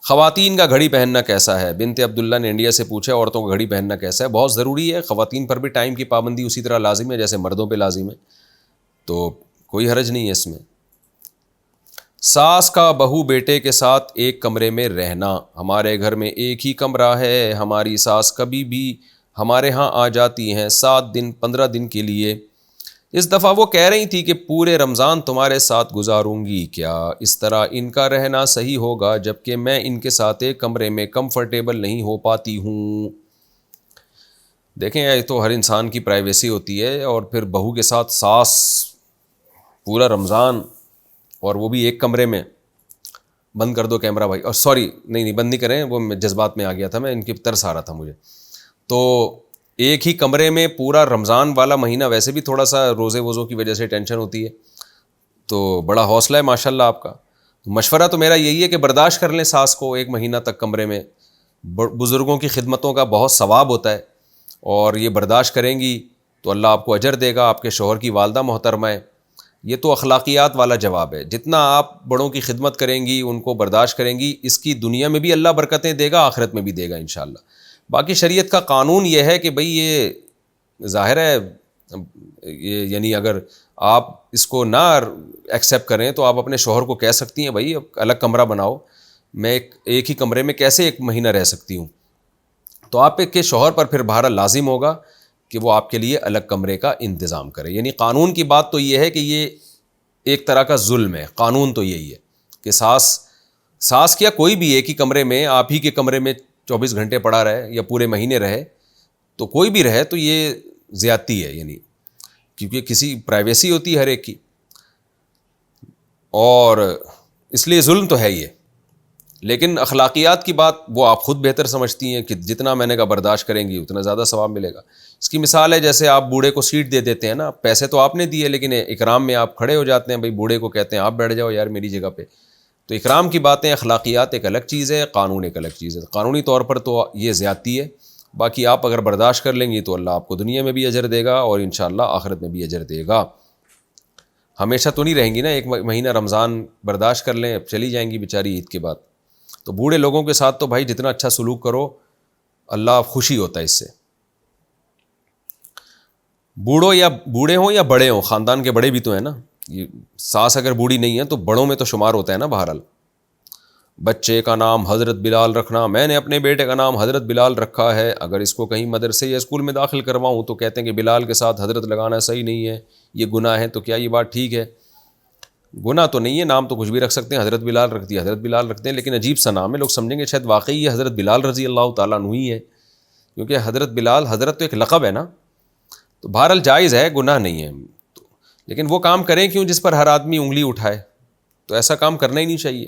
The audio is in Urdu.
خواتین کا گھڑی پہننا کیسا ہے؟ بنت عبداللہ نے انڈیا سے پوچھا عورتوں کا گھڑی پہننا کیسا ہے؟ بہت ضروری ہے، خواتین پر بھی ٹائم کی پابندی اسی طرح لازم ہے جیسے مردوں پہ لازم ہے، تو کوئی حرج نہیں ہے اس میں۔ ساس کا بہو بیٹے کے ساتھ ایک کمرے میں رہنا۔ ہمارے گھر میں ایک ہی کمرہ ہے، ہماری ساس کبھی بھی ہمارے ہاں آ جاتی ہیں 7 دن 15 دن کے لیے۔ اس دفعہ وہ کہہ رہی تھی کہ پورے رمضان تمہارے ساتھ گزاروں گی، کیا اس طرح ان کا رہنا صحیح ہوگا جبکہ میں ان کے ساتھ ایک کمرے میں کمفرٹیبل نہیں ہو پاتی ہوں؟ دیکھیں یہ تو ہر انسان کی پرائیویسی ہوتی ہے، اور پھر بہو کے ساتھ ساس پورا رمضان، اور وہ بھی ایک کمرے میں۔ بند کر دو کیمرہ بھائی، اور سوری نہیں بند نہیں کریں، وہ جذبات میں آ گیا تھا میں، ان کی ترس آ رہا تھا مجھے۔ تو ایک ہی کمرے میں پورا رمضان والا مہینہ، ویسے بھی تھوڑا سا روزے ووزوں کی وجہ سے ٹینشن ہوتی ہے، تو بڑا حوصلہ ہے ماشاءاللہ آپ کا۔ مشورہ تو میرا یہی ہے کہ برداشت کر لیں ساس کو ایک مہینہ تک کمرے میں، بزرگوں کی خدمتوں کا بہت ثواب ہوتا ہے، اور یہ برداشت کریں گی تو اللہ آپ کو اجر دے گا۔ آپ کے شوہر کی والدہ محترمہ ہے، یہ تو اخلاقیات والا جواب ہے، جتنا آپ بڑوں کی خدمت کریں گی، ان کو برداشت کریں گی، اس کی دنیا میں بھی اللہ برکتیں دے گا، آخرت میں بھی دے گا انشاءاللہ۔ باقی شریعت کا قانون یہ ہے کہ بھئی یہ ظاہر ہے، یہ یعنی اگر آپ اس کو نہ ایکسیپٹ کریں تو آپ اپنے شوہر کو کہہ سکتی ہیں بھائی الگ کمرہ بناؤ، میں ایک ہی کمرے میں کیسے ایک مہینہ رہ سکتی ہوں؟ تو آپ کے شوہر پر پھر بہرحال لازم ہوگا کہ وہ آپ کے لیے الگ کمرے کا انتظام کرے۔ یعنی قانون کی بات تو یہ ہے کہ یہ ایک طرح کا ظلم ہے، قانون تو یہی ہے کہ ساس کیا کوئی بھی ایک ہی کمرے میں، آپ ہی کے کمرے میں 24 گھنٹے پڑا رہے یا پورے مہینے رہے، تو کوئی بھی رہے تو یہ زیادتی ہے، یعنی کیونکہ کسی پرائیویسی ہوتی ہے ہر ایک کی، اور اس لیے ظلم تو ہے یہ۔ لیکن اخلاقیات کی بات وہ آپ خود بہتر سمجھتی ہیں کہ جتنا میں نے کہا برداشت کریں گی اتنا زیادہ ثواب ملے گا۔ اس کی مثال ہے جیسے آپ بوڑھے کو سیٹ دے دیتے ہیں نا، پیسے تو آپ نے دیے لیکن اکرام میں آپ کھڑے ہو جاتے ہیں، بھائی بوڑھے کو کہتے ہیں آپ بیٹھ جاؤ یار میری جگہ پہ۔ تو اکرام کی باتیں، اخلاقیات ایک الگ چیز ہے، قانون ایک الگ چیز ہے۔ قانونی طور پر تو یہ زیادتی ہے، باقی آپ اگر برداشت کر لیں گی تو اللہ آپ کو دنیا میں بھی اجر دے گا اور انشاءاللہ آخرت میں بھی اجر دے گا۔ ہمیشہ تو نہیں رہیں گی نا، ایک مہینہ رمضان برداشت کر لیں، اب چلی جائیں گی بیچاری عید کے بعد۔ تو بوڑھے لوگوں کے ساتھ تو بھائی جتنا اچھا سلوک کرو اللہ خوشی ہوتا ہے اس سے۔ بوڑھے ہوں یا بڑے ہوں، خاندان کے بڑے بھی تو ہیں نا، یہ ساس اگر بوڑھی نہیں ہے تو بڑوں میں تو شمار ہوتا ہے نا بہرحال۔ بچے کا نام حضرت بلال رکھنا، میں نے اپنے بیٹے کا نام حضرت بلال رکھا ہے، اگر اس کو کہیں مدرسے یا اسکول میں داخل کرواؤں تو کہتے ہیں کہ بلال کے ساتھ حضرت لگانا صحیح نہیں ہے، یہ گناہ ہے۔ تو کیا یہ بات ٹھیک ہے؟ گناہ تو نہیں ہے، نام تو کچھ بھی رکھ سکتے ہیں، حضرت بلال رکھ دیا حضرت بلال رکھتے ہیں، لیکن عجیب سا نام ہے، لوگ سمجھیں گے شاید واقعی یہ حضرت بلال رضی اللہ تعالیٰ عنہ ہی ہے، کیونکہ حضرت بلال، حضرت تو ایک لقب ہے نا، تو بہرحال جائز ہے، گناہ نہیں ہے۔ لیکن وہ کام کریں کیوں جس پر ہر آدمی انگلی اٹھائے؟ تو ایسا کام کرنا ہی نہیں چاہیے۔